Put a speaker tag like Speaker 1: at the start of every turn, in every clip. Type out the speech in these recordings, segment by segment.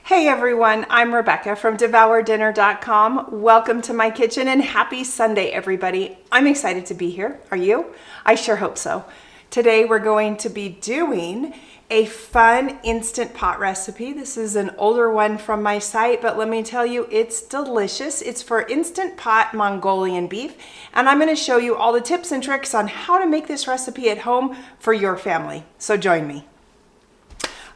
Speaker 1: Hey everyone, I'm Rebecca from DevourDinner.com. Welcome to my kitchen and happy Sunday, everybody. I'm excited to be here. Are you? I sure hope so. Today we're going to be doing a fun Instant Pot recipe. This is an older one from my site, but let me tell you, it's delicious. It's for Instant Pot Mongolian Beef, and I'm going to show you all the tips and tricks on how to make this recipe at home for your family. So join me.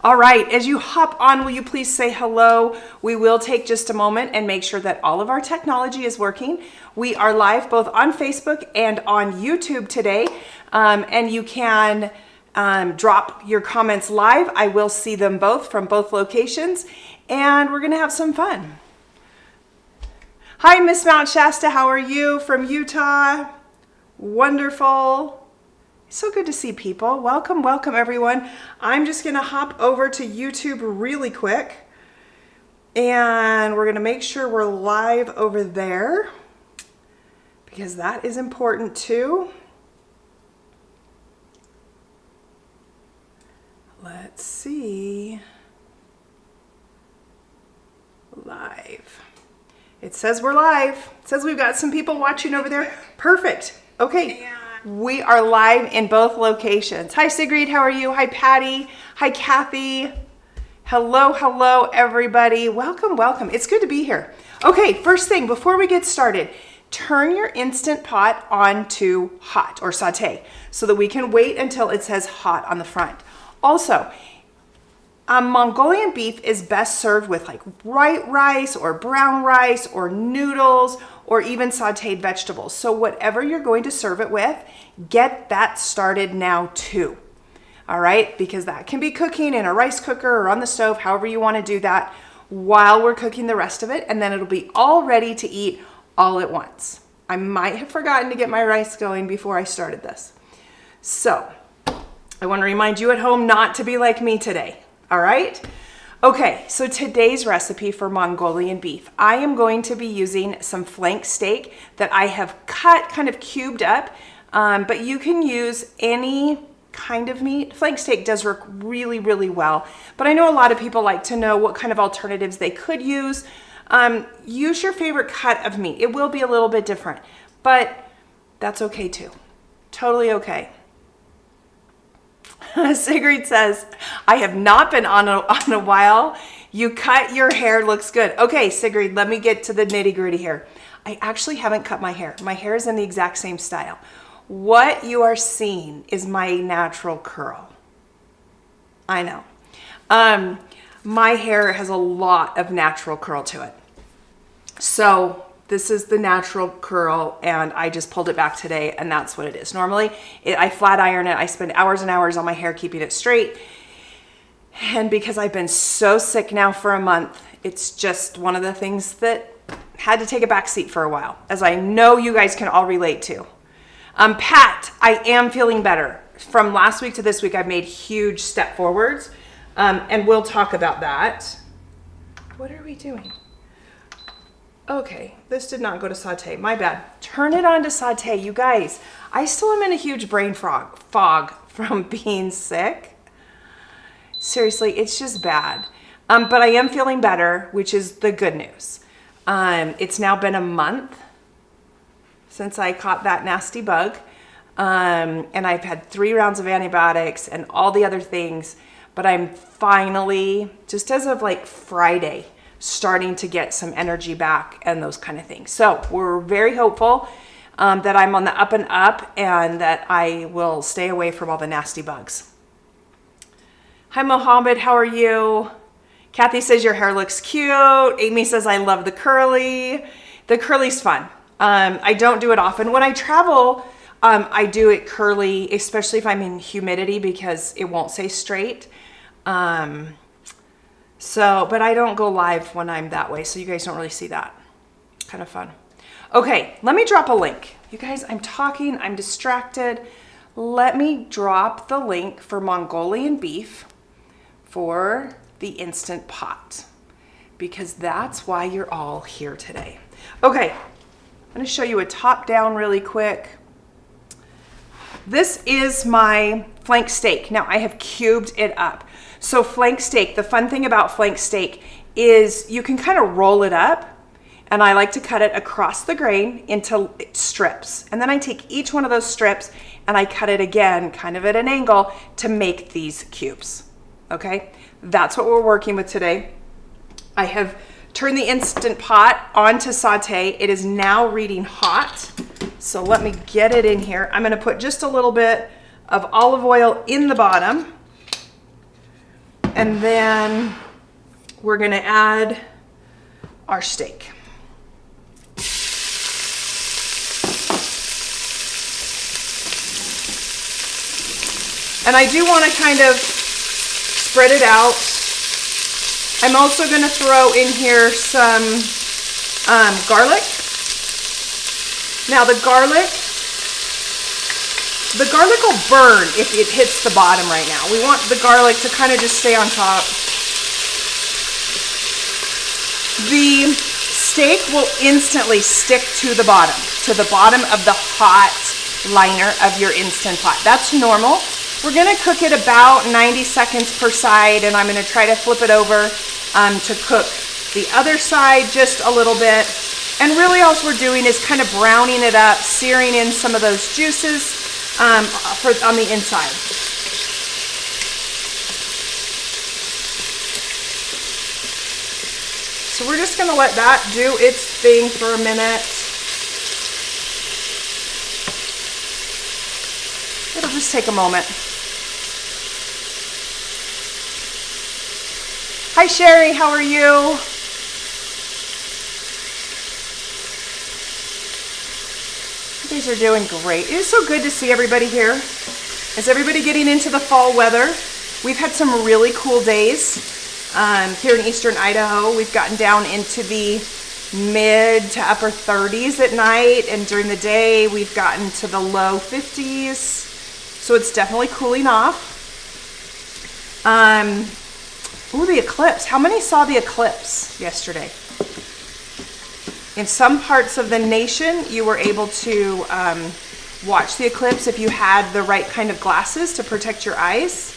Speaker 1: All right, as you hop on, will you please say hello? We will take just a moment and make sure that all of our technology is working. We are live both on Facebook and on YouTube today, and you can drop your comments live. I will see them both from both locations, and we're gonna have some fun. Hi, Miss Mount Shasta, how are you from Utah? Wonderful. So good to see people. Welcome, welcome everyone. I'm just gonna hop over to YouTube really quick and we're gonna make sure we're live over there because that is important too. Let's see. Live. It says we're live. It says we've got some people watching over there. Perfect. Okay. We are live in both locations. Hi Sigrid, how are you? Hi Patty. Hi Kathy. Hello, hello everybody. Welcome, welcome. It's good to be here. Okay, first thing, before we get started, turn your Instant Pot on to hot or saute so that we can wait until it says hot on the front. Also, Mongolian beef is best served with like white rice or brown rice or noodles or even sauteed vegetables. So whatever you're going to serve it with, get that started now too. All right, because that can be cooking in a rice cooker or on the stove, however you want to do that while we're cooking the rest of it, and then it'll be all ready to eat all at once. I might have forgotten to get my rice going before I started this. So I want to remind you at home not to be like me today. All right. Okay, so today's recipe for Mongolian beef, I am going to be using some flank steak that I have cut kind of cubed up, but you can use any kind of meat. Flank steak does work really, really well, but I know a lot of people like to know what kind of alternatives they could use. Use your favorite cut of meat. It will be a little bit different, but that's okay too. Totally okay. Sigrid says, I have not been on a while. You cut your hair, looks good. Okay, Sigrid, let me get to the nitty gritty here. I actually haven't cut my hair. My hair is in the exact same style. What you are seeing is my natural curl. I know. My hair has a lot of natural curl to it. So this is the natural curl and I just pulled it back today and that's what it is. Normally I flat iron it. I spend hours and hours on my hair keeping it straight. And because I've been so sick now for a month, it's just one of the things that had to take a back seat for a while, as I know you guys can all relate to. Pat, I am feeling better. From last week to this week, I've made huge step forwards and we'll talk about that. What are we doing? Okay, this did not go to saute. My bad. Turn it on to saute. You guys, I still am in a huge brain fog from being sick. Seriously, it's just bad. But I am feeling better, which is the good news. It's now been a month since I caught that nasty bug. And I've had 3 rounds of antibiotics and all the other things. But I'm finally, just as of like Friday, starting to get some energy back and those kind of things. So we're very hopeful that I'm on the up and up and that I will stay away from all the nasty bugs. Hi Mohammed, how are you? Kathy says your hair looks cute. Amy says I love the curly. The curly's fun. I don't do it often. When I travel, I do it curly, especially if I'm in humidity because it won't stay straight. But I don't go live when I'm that way, so you guys don't really see that. Kind of fun. Okay, let me drop a link. You guys, I'm talking, I'm distracted. Let me drop the link for Mongolian beef for the Instant Pot, because that's why you're all here today. Okay, I'm gonna show you a top down really quick. This is my flank steak. Now I have cubed it up. So flank steak, the fun thing about flank steak is you can kind of roll it up, and I like to cut it across the grain into strips. And then I take each one of those strips and I cut it again, kind of at an angle, to make these cubes. Okay, that's what we're working with today. I have turned the Instant Pot on to saute. It is now reading hot. So let me get it in here. I'm gonna put just a little bit of olive oil in the bottom. And then we're gonna add our steak. And I do want to kind of spread it out. I'm also going to throw in here some garlic. Now the garlic will burn if it hits the bottom right now. We want the garlic to kind of just stay on top. The steak will instantly stick to the bottom of the hot liner of your Instant Pot. That's normal. We're gonna cook it about 90 seconds per side, and I'm gonna try to flip it over to cook the other side just a little bit. And really all we're doing is kind of browning it up, searing in some of those juices on the inside. So we're just gonna let that do its thing for a minute. It'll just take a moment. Hi Sherry, how are you? You guys are doing great. It is so good to see everybody here. Is everybody getting into the fall weather? We've had some really cool days here in eastern Idaho. We've gotten down into the mid to upper 30s at night, and during the day we've gotten to the low 50s. So it's definitely cooling off. Ooh, the eclipse. How many saw the eclipse yesterday? In some parts of the nation, you were able to watch the eclipse if you had the right kind of glasses to protect your eyes.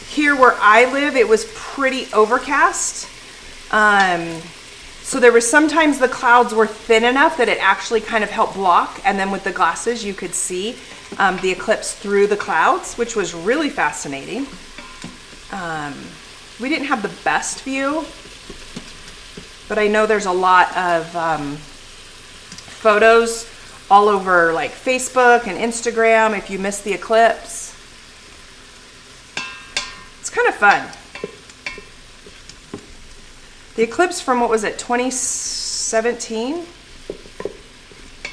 Speaker 1: Here where I live, it was pretty overcast. So there was sometimes the clouds were thin enough that it actually kind of helped block, and then with the glasses you could see the eclipse through the clouds, which was really fascinating. We didn't have the best view, but I know there's a lot of photos all over like Facebook and Instagram if you missed the eclipse. It's kind of fun. The eclipse from, what was it, 2017?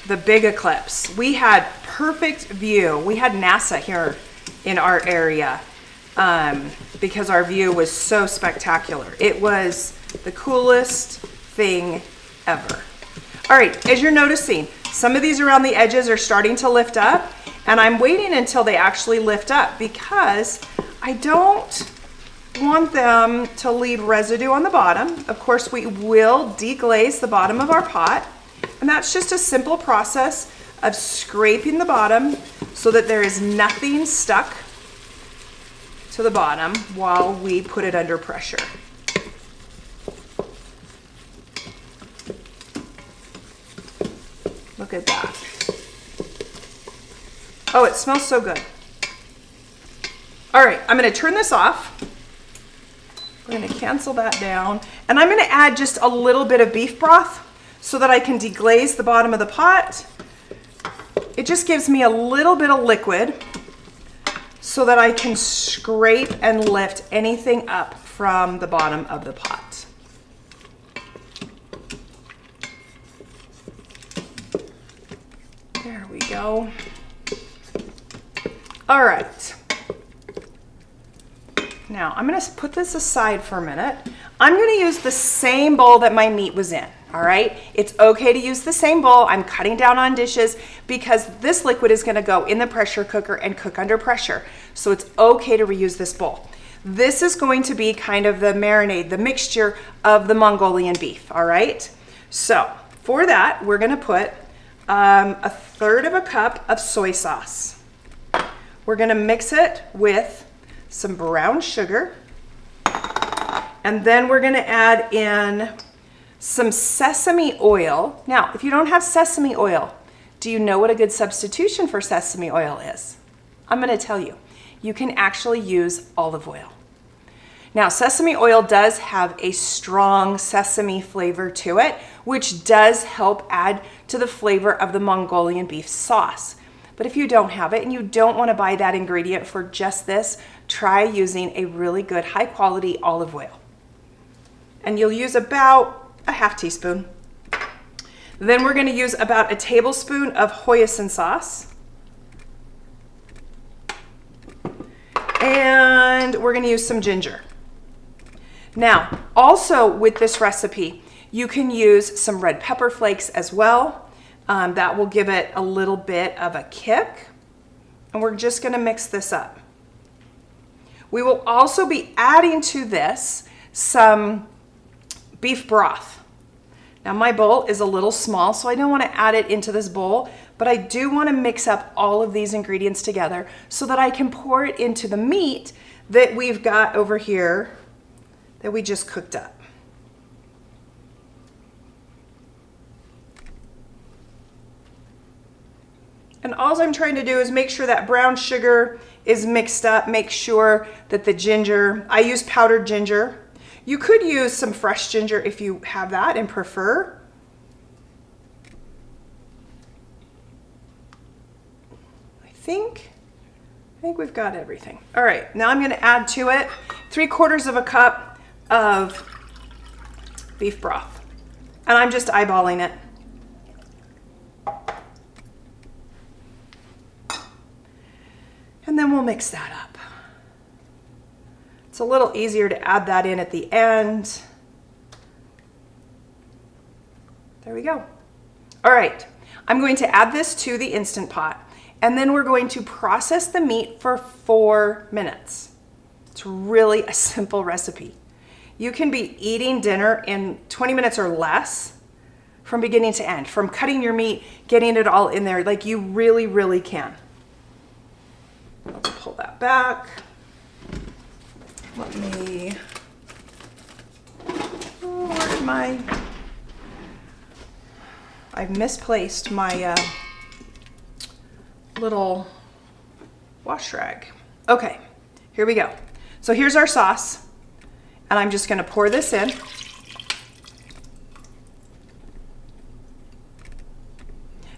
Speaker 1: The big eclipse. We had perfect view. We had NASA here in our area because our view was so spectacular. It was the coolest thing ever. All right, as you're noticing, some of these around the edges are starting to lift up, and I'm waiting until they actually lift up because I don't want them to leave residue on the bottom. Of course, we will deglaze the bottom of our pot, and that's just a simple process of scraping the bottom so that there is nothing stuck to the bottom while we put it under pressure. Look at that. Oh, it smells so good. All right, I'm gonna turn this off. We're gonna cancel that down, and I'm gonna add just a little bit of beef broth so that I can deglaze the bottom of the pot. It just gives me a little bit of liquid so that I can scrape and lift anything up from the bottom of the pot. There we go. All right. Now I'm gonna put this aside for a minute. I'm gonna use the same bowl that my meat was in, all right? It's okay to use the same bowl. I'm cutting down on dishes because this liquid is gonna go in the pressure cooker and cook under pressure. So it's okay to reuse this bowl. This is going to be kind of the marinade, the mixture of the Mongolian beef, all right? So for that, we're gonna put a third of a cup of soy sauce. We're gonna mix it with some brown sugar. And then we're gonna add in some sesame oil. Now, if you don't have sesame oil, do you know what a good substitution for sesame oil is? I'm gonna tell you. You can actually use olive oil. Now, sesame oil does have a strong sesame flavor to it, which does help add to the flavor of the Mongolian beef sauce. But if you don't have it and you don't want to buy that ingredient for just this, try using a really good high quality olive oil. And you'll use about a half teaspoon. Then we're going to use about a tablespoon of hoisin sauce. And we're going to use some ginger. Now, also with this recipe, you can use some red pepper flakes as well. That will give it a little bit of a kick. And we're just gonna mix this up. We will also be adding to this some beef broth. Now my bowl is a little small, so I don't wanna add it into this bowl, but I do wanna mix up all of these ingredients together so that I can pour it into the meat that we've got over here that we just cooked up. And all I'm trying to do is make sure that brown sugar is mixed up, make sure that the ginger, I use powdered ginger. You could use some fresh ginger if you have that and prefer. I think we've got everything. All right, now I'm gonna add to it 3/4 of a cup of beef broth. And I'm just eyeballing it. And then we'll mix that up. It's a little easier to add that in at the end. There we go. All right, I'm going to add this to the Instant Pot, and then we're going to process the meat for 4 minutes. It's really a simple recipe. You can be eating dinner in 20 minutes or less from beginning to end, from cutting your meat, getting it all in there, like you really, really can. Let's pull that back. Let me, where's my, I've misplaced my little wash rag. Okay, here we go. So here's our sauce, and I'm just gonna pour this in.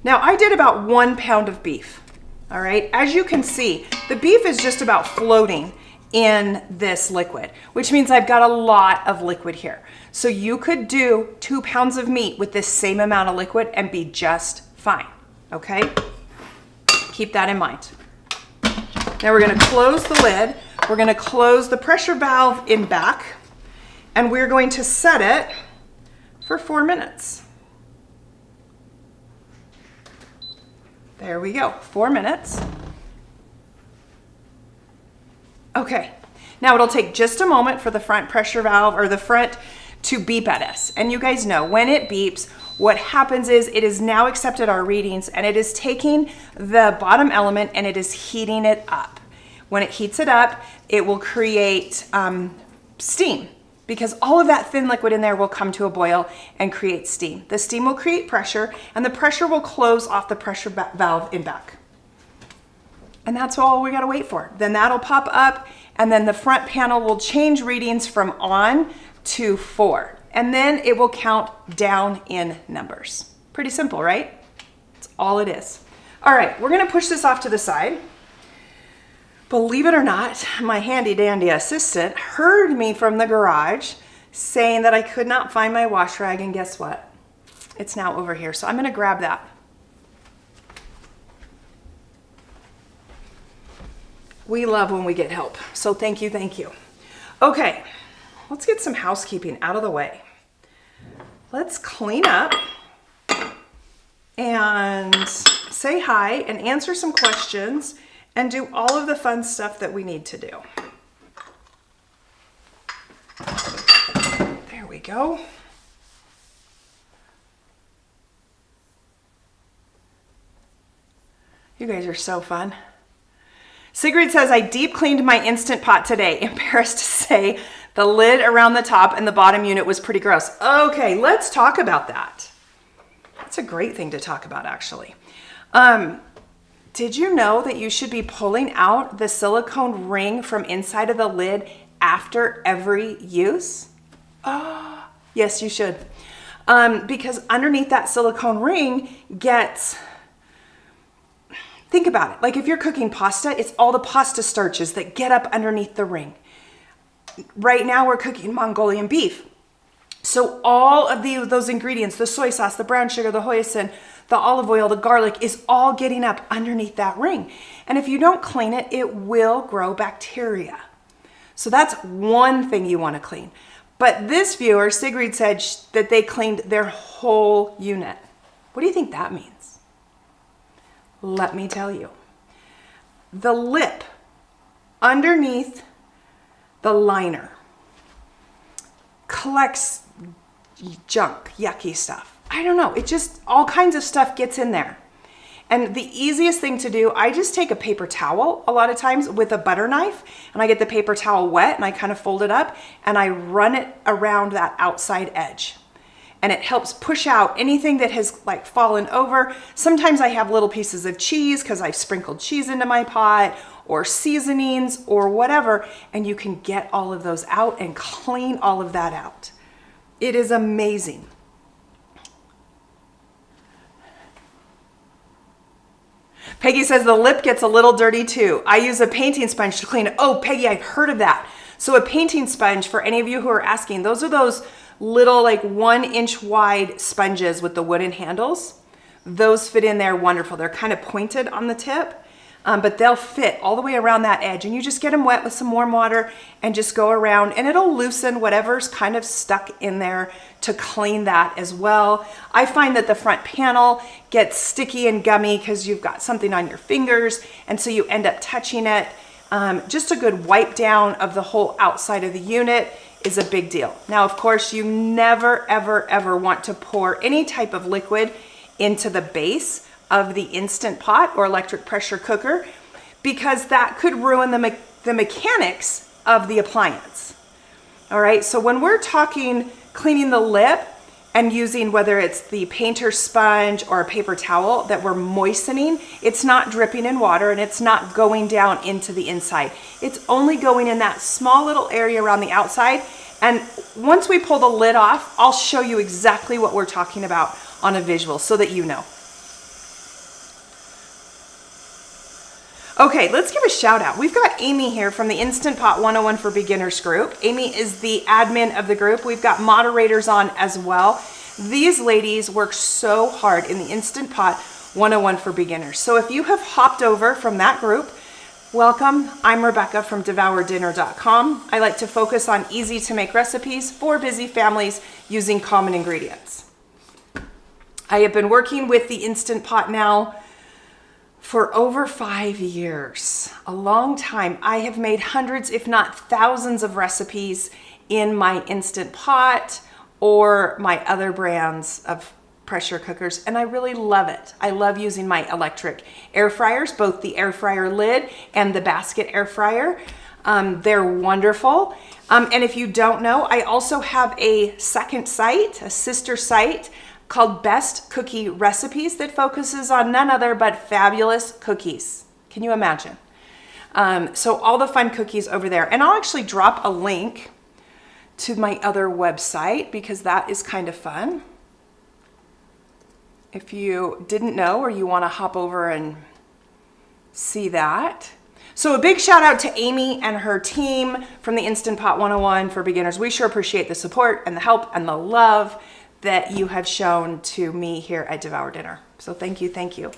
Speaker 1: Now I did about 1 pound of beef, all right? As you can see, the beef is just about floating in this liquid, which means I've got a lot of liquid here. So you could do 2 pounds of meat with this same amount of liquid and be just fine, okay? Keep that in mind. Now we're gonna close the lid. We're gonna close the pressure valve in back, and we're going to set it for 4 minutes. There we go, 4 minutes. Okay, now it'll take just a moment for the front pressure valve or the front to beep at us. And you guys know when it beeps, what happens is it has now accepted our readings and it is taking the bottom element and it is heating it up. When it heats it up, it will create steam, because all of that thin liquid in there will come to a boil and create steam. The steam will create pressure, and the pressure will close off the pressure valve in back. And that's all we gotta wait for. Then that'll pop up, and then the front panel will change readings from on to 4. And then it will count down in numbers. Pretty simple, right? That's all it is. All right, we're gonna push this off to the side. Believe it or not, my handy dandy assistant heard me from the garage saying that I could not find my wash rag, and guess what? It's now over here, so I'm gonna grab that. We love when we get help, so thank you, thank you. Okay, let's get some housekeeping out of the way. Let's clean up and say hi and answer some questions and do all of the fun stuff that we need to do. There we go. You guys are so fun. Sigrid says, I deep cleaned my Instant Pot today. Embarrassed to say, the lid around the top and the bottom unit was pretty gross. Okay, let's talk about that. That's a great thing to talk about, actually. Did you know that you should be pulling out the silicone ring from inside of the lid after every use? Oh, yes, you should. Because underneath that silicone ring gets... Think about it. Like if you're cooking pasta, it's all the pasta starches that get up underneath the ring. Right now we're cooking Mongolian beef. So all of those ingredients, the soy sauce, the brown sugar, the hoisin, the olive oil, the garlic is all getting up underneath that ring. And if you don't clean it, it will grow bacteria. So that's one thing you want to clean. But this viewer, Sigrid, said that they cleaned their whole unit. What do you think that means? Let me tell you. The lip underneath the liner collects junk, yucky stuff. I don't know. It just, all kinds of stuff gets in there. And the easiest thing to do, I just take a paper towel a lot of times with a butter knife, and I get the paper towel wet and I kind of fold it up and I run it around that outside edge. And it helps push out anything that has like fallen over. Sometimes I have little pieces of cheese because I've sprinkled cheese into my pot, or seasonings or whatever, and you can get all of those out and clean all of that out. It is amazing. Peggy says the lip gets a little dirty too. I use a painting sponge to clean it. Oh, Peggy, I've heard of that. So a painting sponge, for any of you who are asking, those are those little like 1-inch wide sponges with the wooden handles. Those fit in there wonderful. They're kind of pointed on the tip, but they'll fit all the way around that edge. And you just get them wet with some warm water and just go around, and it'll loosen whatever's kind of stuck in there to clean that as well. I find that the front panel gets sticky and gummy because you've got something on your fingers, and so you end up touching it. Just a good wipe down of the whole outside of the unit is a big deal. Now, of course, you never, ever, ever want to pour any type of liquid into the base of the Instant Pot or electric pressure cooker, because that could ruin the mechanics of the appliance. All right, so when we're talking cleaning the lip and using, whether it's the painter sponge or a paper towel that we're moistening, it's not dripping in water and it's not going down into the inside. It's only going in that small little area around the outside. And once we pull the lid off, I'll show you exactly what we're talking about on a visual so that you know. Okay, let's give a shout out. We've got Amy here from the Instant Pot 101 for Beginners group. Amy is the admin of the group. We've got moderators on as well. These ladies work so hard in the Instant Pot 101 for Beginners. So if you have hopped over from that group, welcome. I'm Rebecca from devourdinner.com. I like to focus on easy to make recipes for busy families using common ingredients. I have been working with the Instant Pot now for over 5 years, a long time. I have made hundreds, if not thousands, of recipes in my Instant Pot or my other brands of pressure cookers, and I really love it. I love using my electric air fryers, both the air fryer lid and the basket air fryer. They're wonderful. And if you don't know, I also have a second site, a sister site, called Best Cookie Recipes that focuses on none other but fabulous cookies. Can you imagine? So all the fun cookies over there. And I'll actually drop a link to my other website because that is kind of fun. If you didn't know or you want to hop over and see that. So a big shout out to Amy and her team from the Instant Pot 101 for Beginners. We sure appreciate the support and the help and the love that you have shown to me here at Devour Dinner. So thank you, thank you.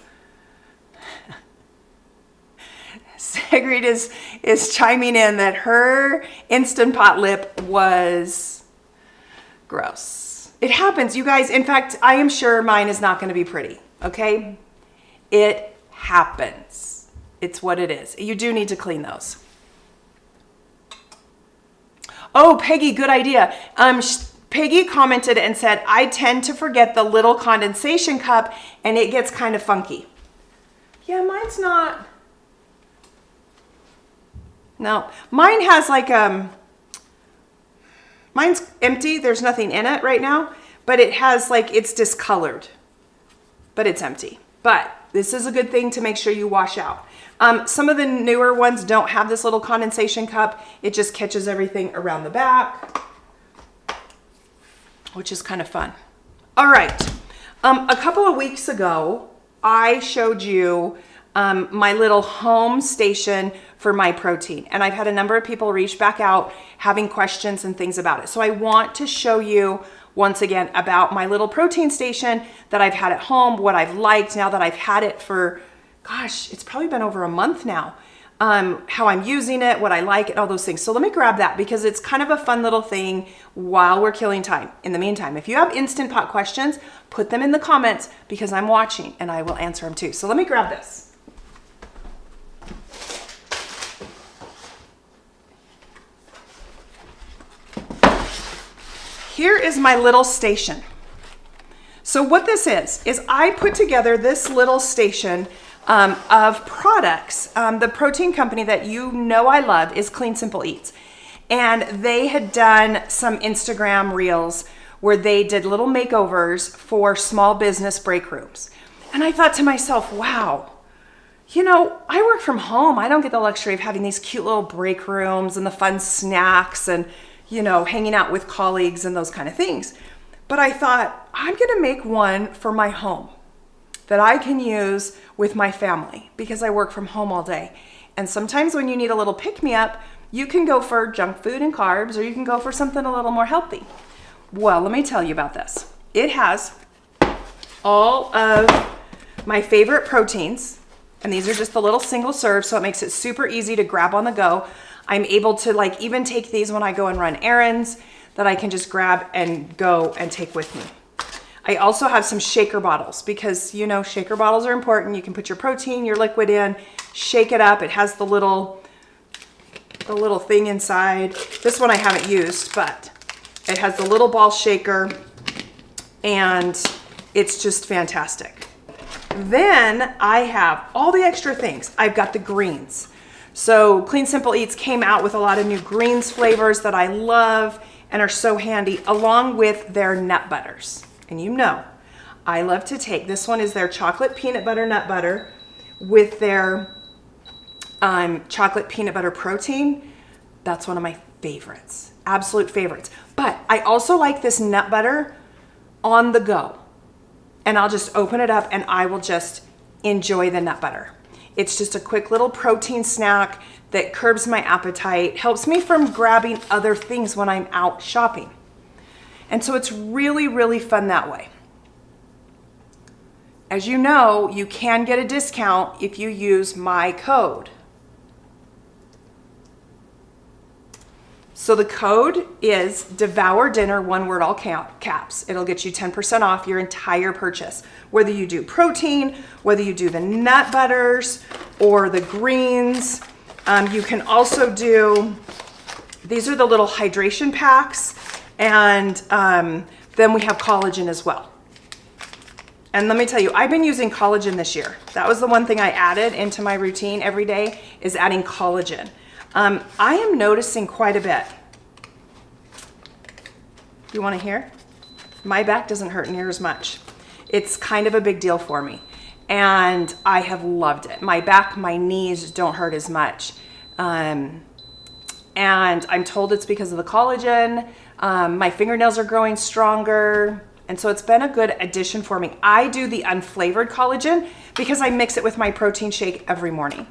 Speaker 1: Sigrid is chiming in that her Instant Pot lip was gross. It happens, you guys. In fact, I am sure mine is not going to be pretty, okay? It happens. It's what it is. You do need to clean those. Oh, Peggy, good idea. Peggy commented and said, I tend to forget the little condensation cup and it gets kind of funky. Yeah, mine's not. No, mine has like, mine's empty. There's nothing in it right now, but it has like, it's discolored, but it's empty. But this is a good thing to make sure you wash out. Some of the newer ones don't have this little condensation cup. It just catches everything around the back, which is kind of fun. All right. A couple of weeks ago, I showed you my little home station for my protein. And I've had a number of people reach back out having questions and things about it. So I want to show you once again about my little protein station that I've had at home, what I've liked now that I've had it for, gosh, it's probably been over a month now. How I'm using it, what I like, and all those things. So let me grab that because it's kind of a fun little thing while we're killing time. In the meantime, if you have Instant Pot questions, put them in the comments because I'm watching and I will answer them too. So let me grab this. Here is my little station. So what this is I put together this little station of products. The protein company that you know I love is Clean Simple Eats. And they had done some Instagram reels where they did little makeovers for small business break rooms. And I thought to myself, wow, you know, I work from home. I don't get the luxury of having these cute little break rooms and the fun snacks and, you know, hanging out with colleagues and those kind of things. But I thought, I'm gonna make one for my home that I can use with my family because I work from home all day. And sometimes when you need a little pick-me-up, you can go for junk food and carbs, or you can go for something a little more healthy. Well, let me tell you about this. It has all of my favorite proteins, and these are just the little single serve, so it makes it super easy to grab on the go. I'm able to like even take these when I go and run errands that I can just grab and go and take with me. I also have some shaker bottles because, you know, shaker bottles are important. You can put your protein, your liquid in, shake it up. It has the little thing inside. This one I haven't used, but it has the little ball shaker and it's just fantastic. Then I have all the extra things. I've got the greens. So Clean Simple Eats came out with a lot of new greens flavors that I love and are so handy, along with their nut butters. And you know, I love to take, this one is their chocolate peanut butter nut butter with their chocolate peanut butter protein. That's one of my favorites, absolute favorites. But I also like this nut butter on the go. And I'll just open it up and I will just enjoy the nut butter. It's just a quick little protein snack that curbs my appetite, helps me from grabbing other things when I'm out shopping. And so it's really, really fun that way. As you know, you can get a discount if you use my code. So the code is Devour Dinner, one word, all caps. It'll get you 10% off your entire purchase. Whether you do protein, whether you do the nut butters or the greens. You can also do, these are the little hydration packs. And then we have collagen as well. And let me tell you, I've been using collagen this year. That was the one thing I added into my routine every day, is adding collagen. I am noticing quite a bit. You want to hear? My back doesn't hurt near as much. It's kind of a big deal for me. And I have loved it. My back, my knees don't hurt as much. And I'm told it's because of the collagen. My fingernails are growing stronger. And so it's been a good addition for me. I do the unflavored collagen because I mix it with my protein shake every morning.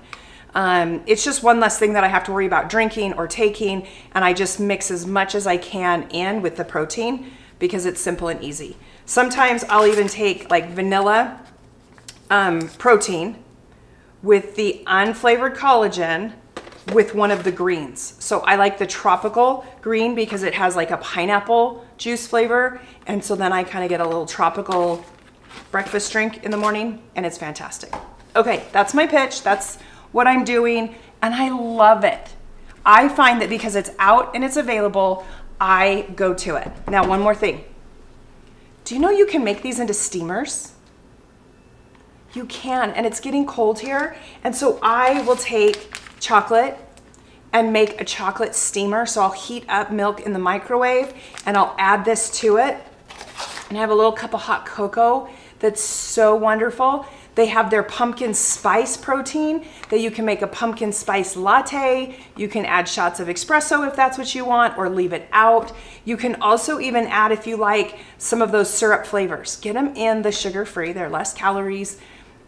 Speaker 1: It's just one less thing that I have to worry about drinking or taking. And I just mix as much as I can in with the protein because it's simple and easy. Sometimes I'll even take like vanilla protein with the unflavored collagen with one of the greens. So I like the tropical green because it has like a pineapple juice flavor. And so then I kind of get a little tropical breakfast drink in the morning and it's fantastic. Okay, that's my pitch. That's what I'm doing and I love it. I find that because it's out and it's available, I go to it. Now, one more thing. Do you know you can make these into steamers? You can, and it's getting cold here. And so I will take chocolate and make a chocolate steamer. So I'll heat up milk in the microwave and I'll add this to it. And I have a little cup of hot cocoa that's so wonderful. They have their pumpkin spice protein that you can make a pumpkin spice latte. You can add shots of espresso if that's what you want, or leave it out. You can also even add, if you like, some of those syrup flavors. Get them in the sugar-free. They're less calories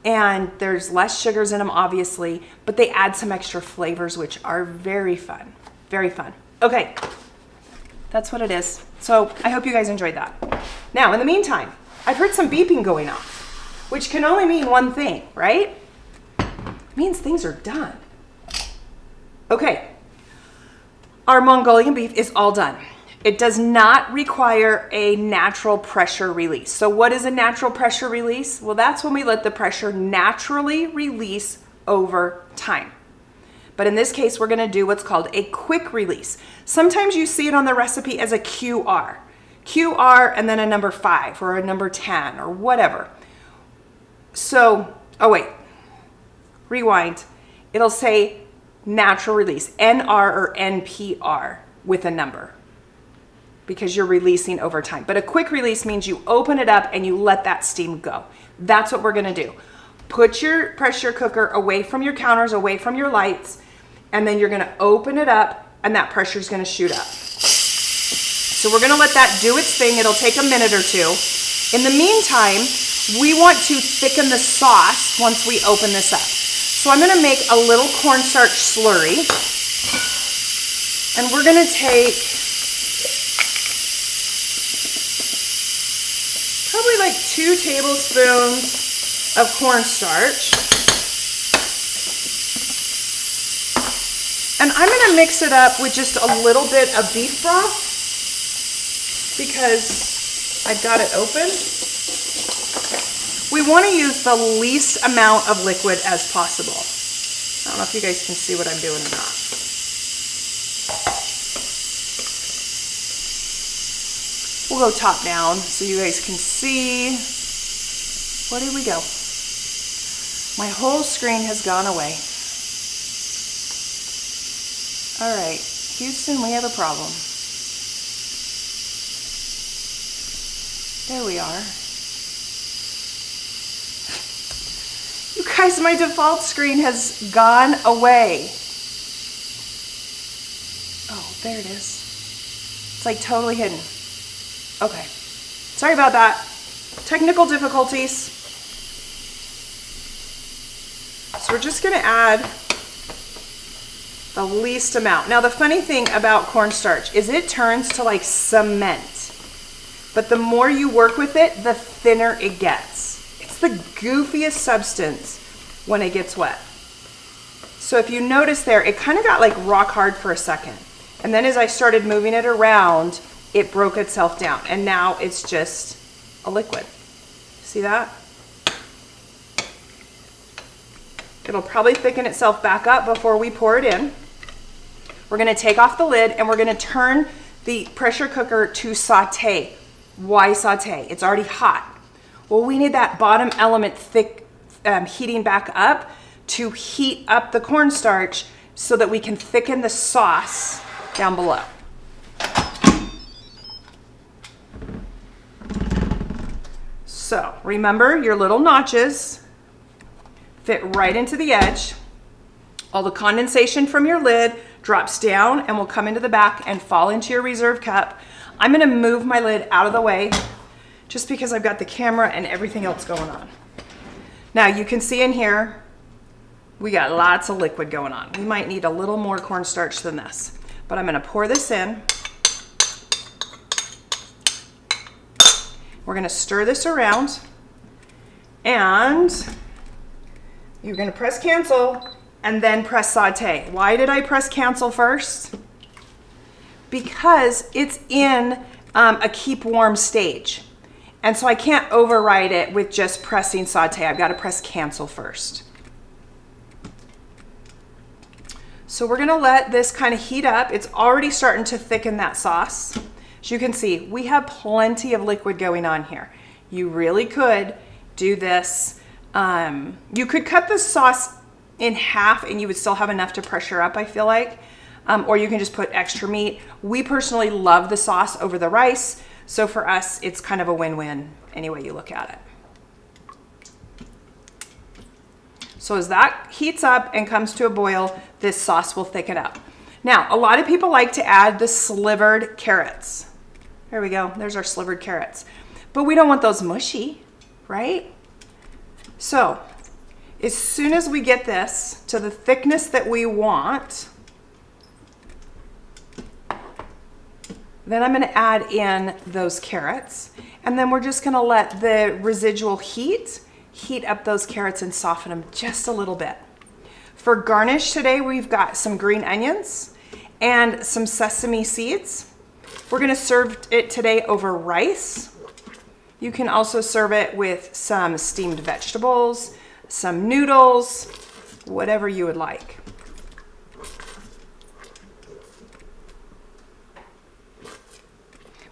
Speaker 1: and there's less sugars in them, obviously, but they add some extra flavors, which are very fun. Very fun. Okay, that's what it is. So I hope you guys enjoyed that. Now, in the meantime, I've heard some beeping going on, which can only mean one thing, right? It means things are done. Okay, our Mongolian beef is all done. It does not require a natural pressure release. So what is a natural pressure release? Well, that's when we let the pressure naturally release over time. But in this case, we're gonna do what's called a quick release. Sometimes you see it on the recipe as a QR. QR and then a number 5 or a number 10 or whatever. So, oh wait, rewind. It'll say natural release, NR or NPR with a number, because you're releasing over time. But a quick release means you open it up and you let that steam go. That's what we're gonna do. Put your pressure cooker away from your counters, away from your lights, and then you're gonna open it up and that pressure is gonna shoot up. So we're gonna let that do its thing. It'll take a minute or two. In the meantime, we want to thicken the sauce once we open this up. So I'm gonna make a little cornstarch slurry, and we're gonna take probably like 2 tablespoons of cornstarch. And I'm gonna mix it up with just a little bit of beef broth because I've got it open. We wanna use the least amount of liquid as possible. I don't know if you guys can see what I'm doing or not. We'll go top down so you guys can see. Where did we go? My whole screen has gone away. All right, Houston, we have a problem. There we are. You guys, my default screen has gone away. Oh, there it is. It's like totally hidden. Okay, sorry about that. Technical difficulties. So we're just gonna add the least amount. Now the funny thing about cornstarch is it turns to like cement, but the more you work with it, the thinner it gets. It's the goofiest substance when it gets wet. So if you notice there, it kind of got like rock hard for a second. And then as I started moving it around, it broke itself down, and now it's just a liquid. See that? It'll probably thicken itself back up before we pour it in. We're gonna take off the lid and we're gonna turn the pressure cooker to saute. Why saute? It's already hot. Well, we need that bottom element heating back up to heat up the cornstarch so that we can thicken the sauce down below. So remember, your little notches fit right into the edge. All the condensation from your lid drops down and will come into the back and fall into your reserve cup. I'm gonna move my lid out of the way just because I've got the camera and everything else going on. Now you can see in here, we got lots of liquid going on. We might need a little more cornstarch than this, but I'm gonna pour this in. We're gonna stir this around, and you're gonna press cancel and then press saute. Why did I press cancel first? Because it's in a keep warm stage. And so I can't override it with just pressing saute. I've got to press cancel first. So we're gonna let this kind of heat up. It's already starting to thicken that sauce. As you can see, we have plenty of liquid going on here. You really could do this You could cut the sauce in half and you would still have enough to pressure up, I feel like. Or you can just put extra meat. We personally love the sauce over the rice. So for us, it's kind of a win-win any way you look at it. So as that heats up and comes to a boil, this sauce will thicken up. Now, a lot of people like to add the slivered carrots. There we go. There's our slivered carrots. But we don't want those mushy, right? So as soon as we get this to the thickness that we want, then I'm going to add in those carrots, and then we're just going to let the residual heat up those carrots and soften them just a little bit. For garnish today, we've got some green onions and some sesame seeds. We're going to serve it today over rice. You can also serve it with some steamed vegetables, some noodles, whatever you would like.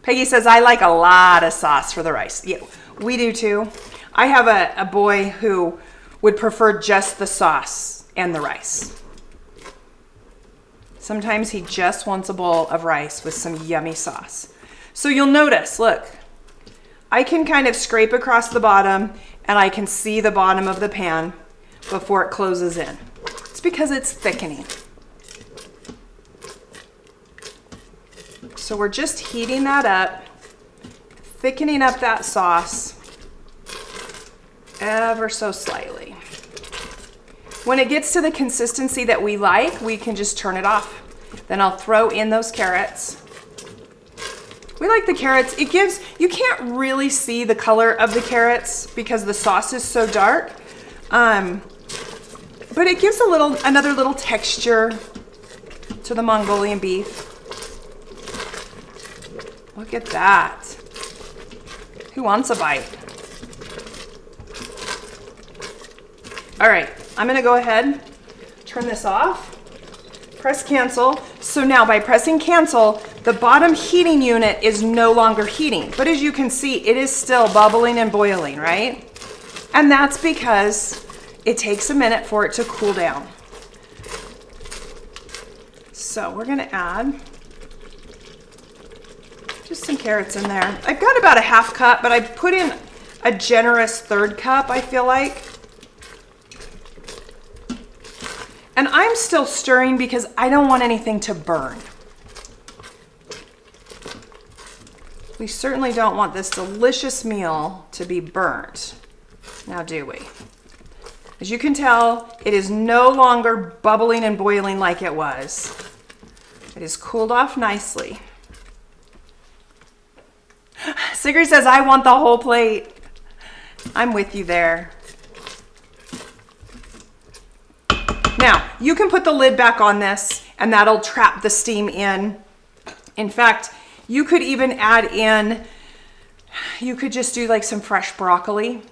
Speaker 1: Peggy says, I like a lot of sauce for the rice. Yeah, we do too. I have a boy who would prefer just the sauce and the rice. Sometimes he just wants a bowl of rice with some yummy sauce. So you'll notice, look, I can kind of scrape across the bottom and I can see the bottom of the pan before it closes in. It's because it's thickening. So we're just heating that up, thickening up that sauce ever so slightly. When it gets to the consistency that we like, we can just turn it off. Then I'll throw in those carrots. We like the carrots. It gives, you can't really see the color of the carrots because the sauce is so dark. But it gives another little texture to the Mongolian beef. Look at that. Who wants a bite? All right, I'm gonna go ahead, turn this off, press cancel. So now by pressing cancel, the bottom heating unit is no longer heating. But as you can see, it is still bubbling and boiling, right? And that's because it takes a minute for it to cool down. So we're gonna add just some carrots in there. I've got about a half cup, but I put in a generous third cup, I feel like. And I'm still stirring because I don't want anything to burn. We certainly don't want this delicious meal to be burnt. Now, do we? As you can tell, it is no longer bubbling and boiling like it was. It is cooled off nicely. Sigrid says, I want the whole plate. I'm with you there. Now, you can put the lid back on this and that'll trap the steam in. In fact, you could even add in, you could just do like some fresh broccoli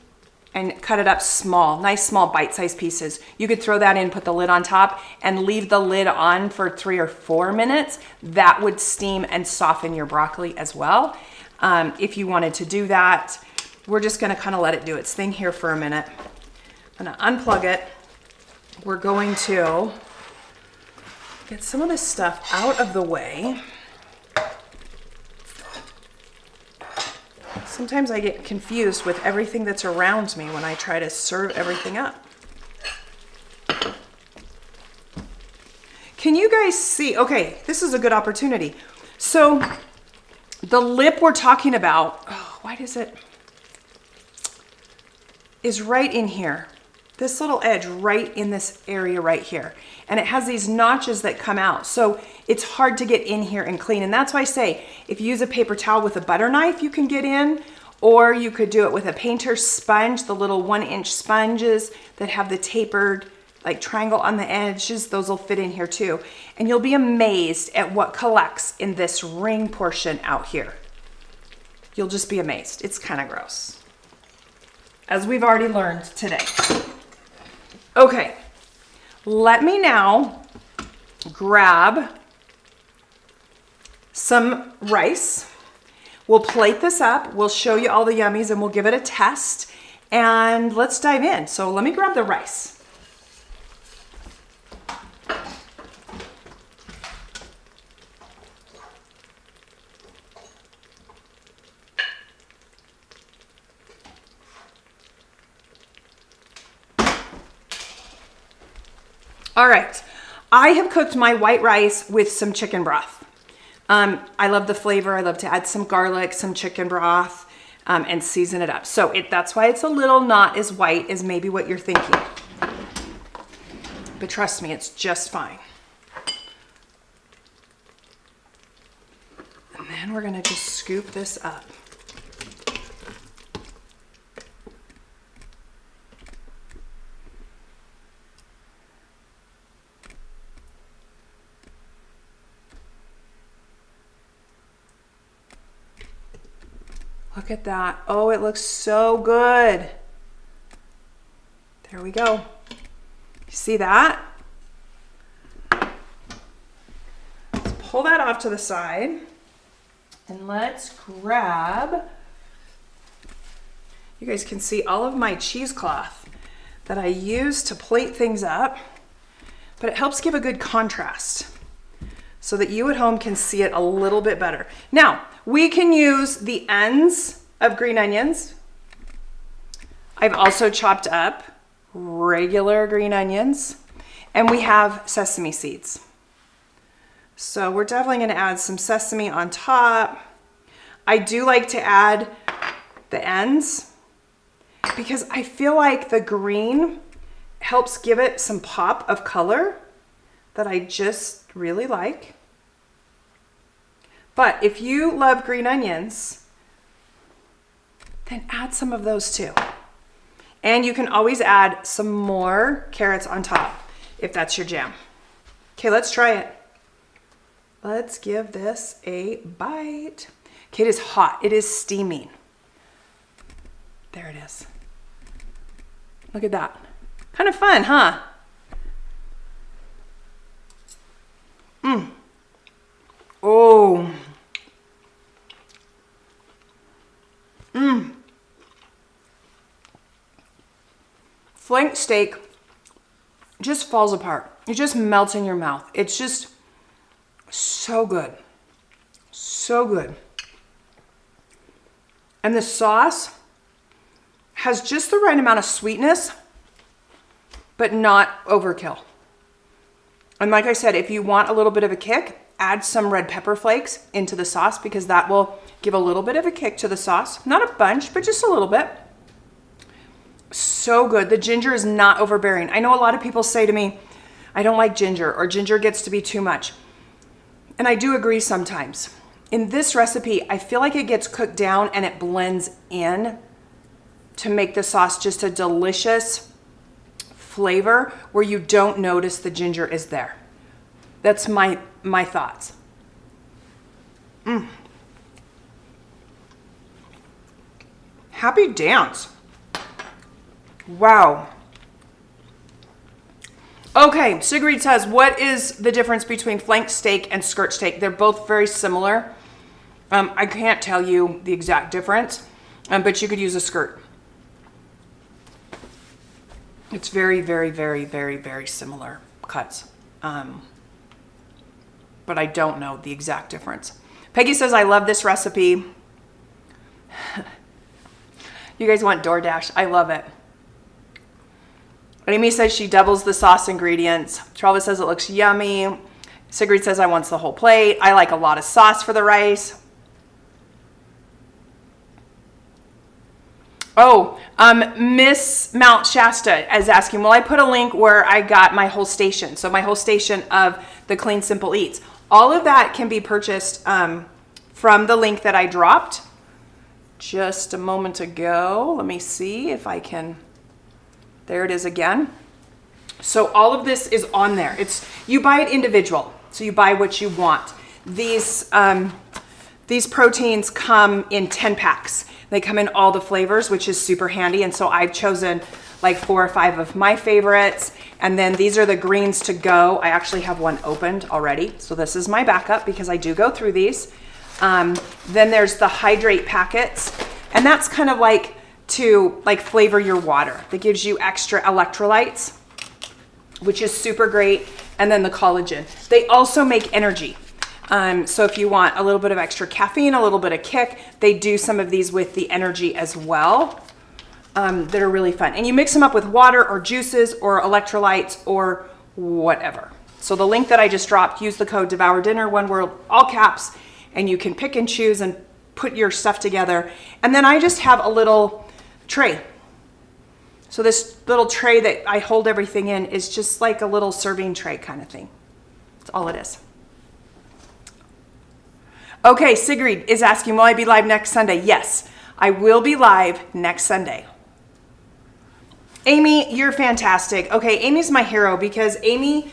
Speaker 1: and cut it up small, nice small bite-sized pieces. You could throw that in, put the lid on top and leave the lid on for 3 or 4 minutes. That would steam and soften your broccoli as well. If you wanted to do that, we're just gonna kind of let it do its thing here for a minute. I'm gonna unplug it. We're going to get some of this stuff out of the way. Sometimes I get confused with everything that's around me when I try to serve everything up. Can you guys see? Okay, this is a good opportunity. So the lip we're talking about, oh, why does it, is right in here. This little edge right in this area right here. And it has these notches that come out. So it's hard to get in here and clean. And that's why I say, if you use a paper towel with a butter knife, you can get in, or you could do it with a painter's sponge, the little 1-inch sponges that have the tapered like triangle on the edges, those will fit in here too. And you'll be amazed at what collects in this ring portion out here. You'll just be amazed. It's kind of gross, as we've already learned today. Okay, let me now grab some rice. We'll plate this up. We'll show you all the yummies and we'll give it a test. and let's dive in. So let me grab the rice. All right, I have cooked my white rice with some chicken broth. I love the flavor. I love to add some garlic, some chicken broth, and season it up. So that's why it's a little not as white as maybe what you're thinking. But trust me, it's just fine. And then we're gonna just scoop this up. Look at that. Oh, it looks so good. There we go. You see that? Let's pull that off to the side. And let's grab, you guys can see all of my cheesecloth that I use to plate things up, but it helps give a good contrast so that you at home can see it a little bit better. Now, we can use the ends of green onions. I've also chopped up regular green onions, and we have sesame seeds. So we're definitely gonna add some sesame on top. I do like to add the ends because I feel like the green helps give it some pop of color that I just really like. But if you love green onions, then add some of those too. And you can always add some more carrots on top if that's your jam. Okay, let's try it. Let's give this a bite. Okay, it is hot. It is steaming. There it is. Look at that. Kind of fun, huh? Oh. Flank steak just falls apart. It just melts in your mouth. It's just so good. So good. And the sauce has just the right amount of sweetness, but not overkill. And like I said, if you want a little bit of a kick, add some red pepper flakes into the sauce because that will give a little bit of a kick to the sauce. Not a bunch, but just a little bit. So good. The ginger is not overbearing. I know a lot of people say to me, I don't like ginger, or ginger gets to be too much. And I do agree sometimes. In this recipe, I feel like it gets cooked down and it blends in to make the sauce just a delicious flavor where you don't notice the ginger is there. That's my thoughts. Happy dance. Wow. Okay, Sigrid says, what is the difference between flank steak and skirt steak? They're both very similar. I can't tell you the exact difference, but you could use a skirt. It's very, very, very, very, very similar cuts. But I don't know the exact difference. Peggy says, I love this recipe. You guys want DoorDash. I love it. Amy says she doubles the sauce ingredients. Trelva says it looks yummy. Sigrid says I want the whole plate. I like a lot of sauce for the rice. Oh, Miss Mount Shasta is asking, will I put a link where I got my whole station? So my whole station of the Clean Simple Eats. All of that can be purchased from the link that I dropped just a moment ago. Let me see if I can. There it is again. So all of this is on there. You buy it individual. So you buy what you want. These proteins come in 10 packs. They come in all the flavors, which is super handy. And so I've chosen like 4 or 5 of my favorites. And then these are the greens to go. I actually have one opened already. So this is my backup because I do go through these. Then there's the hydrate packets. And that's kind of like to like flavor your water. That gives you extra electrolytes, which is super great. And then the collagen. They also make energy. So if you want a little bit of extra caffeine, a little bit of kick, they do some of these with the energy as well. That are really fun. And you mix them up with water or juices or electrolytes or whatever. So the link that I just dropped, use the code Devour Dinner, one word, all caps, and you can pick and choose and put your stuff together. And then I just have a little tray. So this little tray that I hold everything in is just like a little serving tray kind of thing. That's all it is. Okay, Sigrid is asking, will I be live next Sunday? Yes, I will be live next Sunday. Amy, you're fantastic. Okay, Amy's my hero because Amy,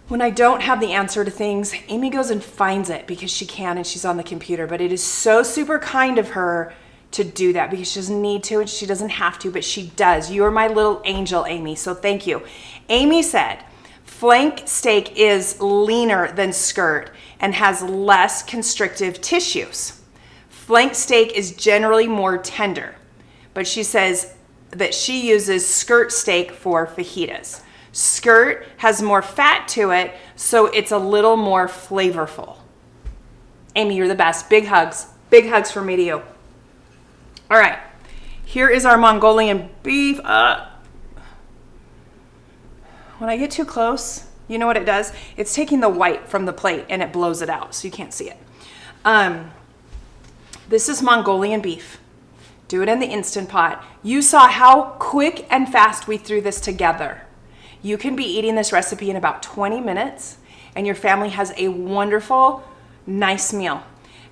Speaker 1: when I don't have the answer to things, Amy goes and finds it because she can and she's on the computer. But it is so super kind of her to do that because she doesn't need to and she doesn't have to, but she does. You are my little angel, Amy, so thank you. Amy said, flank steak is leaner than skirt and has less constrictive tissues. Flank steak is generally more tender, but she says that she uses skirt steak for fajitas. Skirt has more fat to it, so it's a little more flavorful. Amy, you're the best. Big hugs. Big hugs from me to you. All right, here is our Mongolian beef. When I get too close, you know what it does? It's taking the white from the plate and it blows it out, so you can't see it. This is Mongolian beef. Do it in the Instant Pot. You saw how quick and fast we threw this together. You can be eating this recipe in about 20 minutes and your family has a wonderful, nice meal.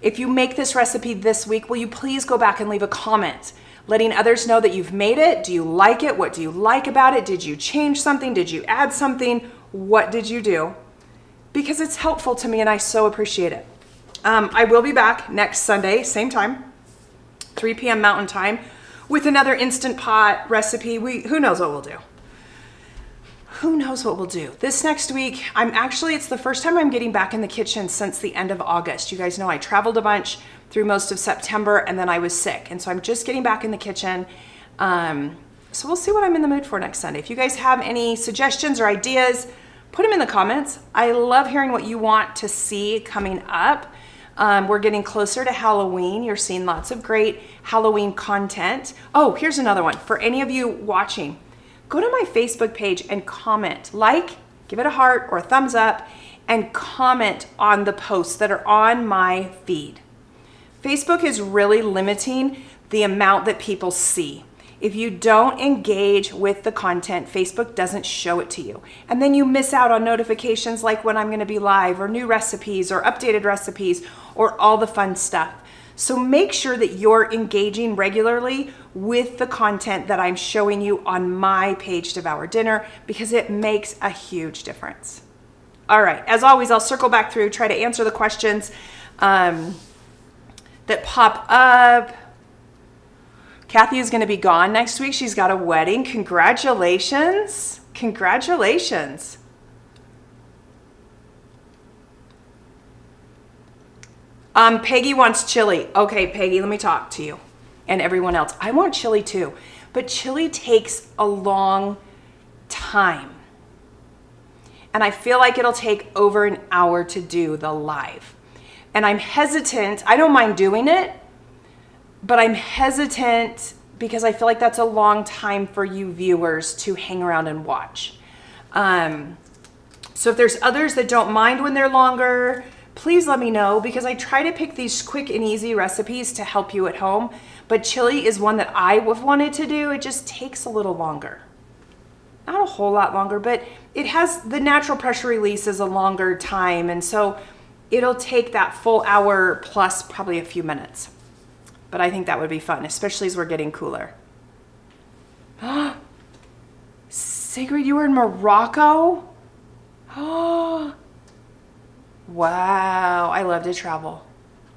Speaker 1: If you make this recipe this week, will you please go back and leave a comment letting others know that you've made it? Do you like it? What do you like about it? Did you change something? Did you add something? What did you do? Because it's helpful to me and I so appreciate it. I will be back next Sunday, same time, 3 p.m. Mountain Time, with another Instant Pot recipe. Who knows what we'll do? Who knows what we'll do? This next week, it's the first time I'm getting back in the kitchen since the end of August. You guys know I traveled a bunch through most of September and then I was sick. And so I'm just getting back in the kitchen. So we'll see what I'm in the mood for next Sunday. If you guys have any suggestions or ideas, put them in the comments. I love hearing what you want to see coming up. We're getting closer to Halloween. You're seeing lots of great Halloween content. Oh, here's another one. For any of you watching, go to my Facebook page and comment, give it a heart or a thumbs up, and comment on the posts that are on my feed. Facebook is really limiting the amount that people see. If you don't engage with the content, Facebook doesn't show it to you. And then you miss out on notifications like when I'm going to be live or new recipes or updated recipes or all the fun stuff. So make sure that you're engaging regularly with the content that I'm showing you on my page, Devour Dinner, because it makes a huge difference. All right, as always, I'll circle back through, try to answer the questions that pop up. Kathy is going to be gone next week. She's got a wedding. Congratulations. Congratulations. Peggy wants chili. Okay, Peggy, let me talk to you and everyone else. I want chili too, but chili takes a long time. And I feel like it'll take over an hour to do the live. And I'm hesitant. I don't mind doing it, but I'm hesitant because I feel like that's a long time for you viewers to hang around and watch. So if there's others that don't mind when they're longer, please let me know, because I try to pick these quick and easy recipes to help you at home. But chili is one that I have wanted to do. It just takes a little longer. Not a whole lot longer, but it has the natural pressure release is a longer time. And so it'll take that full hour plus probably a few minutes. But I think that would be fun, especially as we're getting cooler. Sigrid, you were in Morocco? Oh, wow. I love to travel.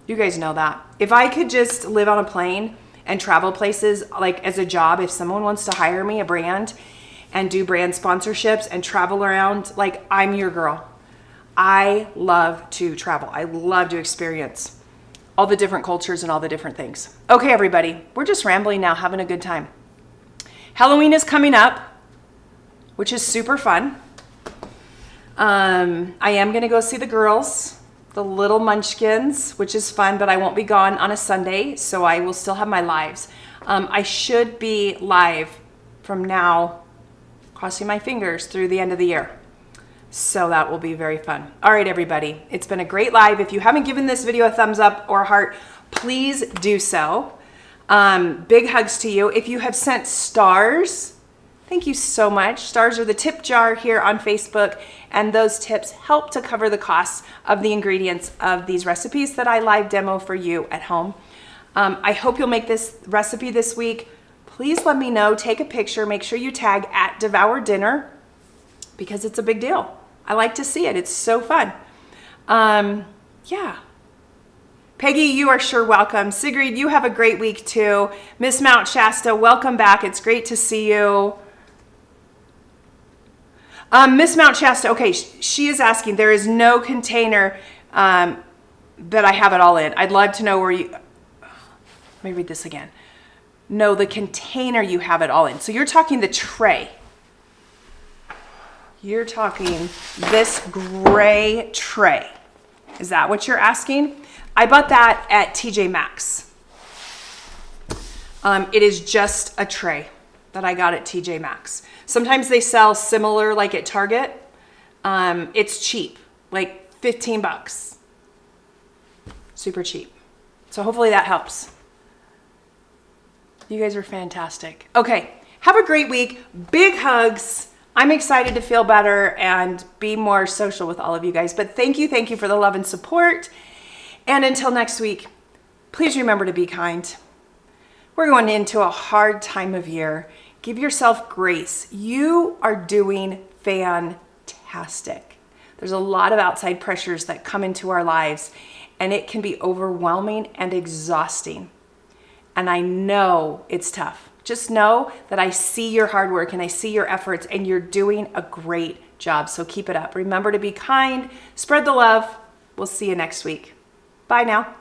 Speaker 1: You guys know that. If I could just live on a plane and travel places, like as a job, if someone wants to hire me, a brand, and do brand sponsorships and travel around, like, I'm your girl. I love to travel. I love to experience all the different cultures and all the different things. Okay, everybody, we're just rambling now, having a good time. Halloween is coming up, which is super fun. I am going to go see the girls, the little munchkins, which is fun, but I won't be gone on a Sunday, so I will still have my lives. I should be live from now, crossing my fingers, through the end of the year. So that will be very fun. All right, everybody, it's been a great live. If you haven't given this video a thumbs up or a heart, please do so. Big hugs to you. If you have sent stars, thank you so much. Stars are the tip jar here on Facebook, and those tips help to cover the costs of the ingredients of these recipes that I live demo for you at home. I hope you'll make this recipe this week. Please let me know, take a picture, make sure you tag at Devour Dinner, because it's a big deal. I like to see it. It's so fun. Yeah. Peggy, you are sure welcome. Sigrid, you have a great week too. Miss Mount Shasta, welcome back. It's great to see you. Miss Mount Shasta, okay, she is asking, there is no container that I have it all in. I'd love to know where you, let me read this again. No, the container you have it all in. So you're talking the tray. You're talking this gray tray. Is that what you're asking? I bought that at TJ Maxx. It is just a tray that I got at TJ Maxx. Sometimes they sell similar like at Target. It's cheap, like 15 bucks. Super cheap. So hopefully that helps. You guys are fantastic. Okay, have a great week. Big hugs. I'm excited to feel better and be more social with all of you guys. But thank you for the love and support. And until next week, please remember to be kind. We're going into a hard time of year. Give yourself grace. You are doing fantastic. There's a lot of outside pressures that come into our lives, and it can be overwhelming and exhausting. And I know it's tough. Just know that I see your hard work and I see your efforts, and you're doing a great job. So keep it up. Remember to be kind, spread the love. We'll see you next week. Bye now.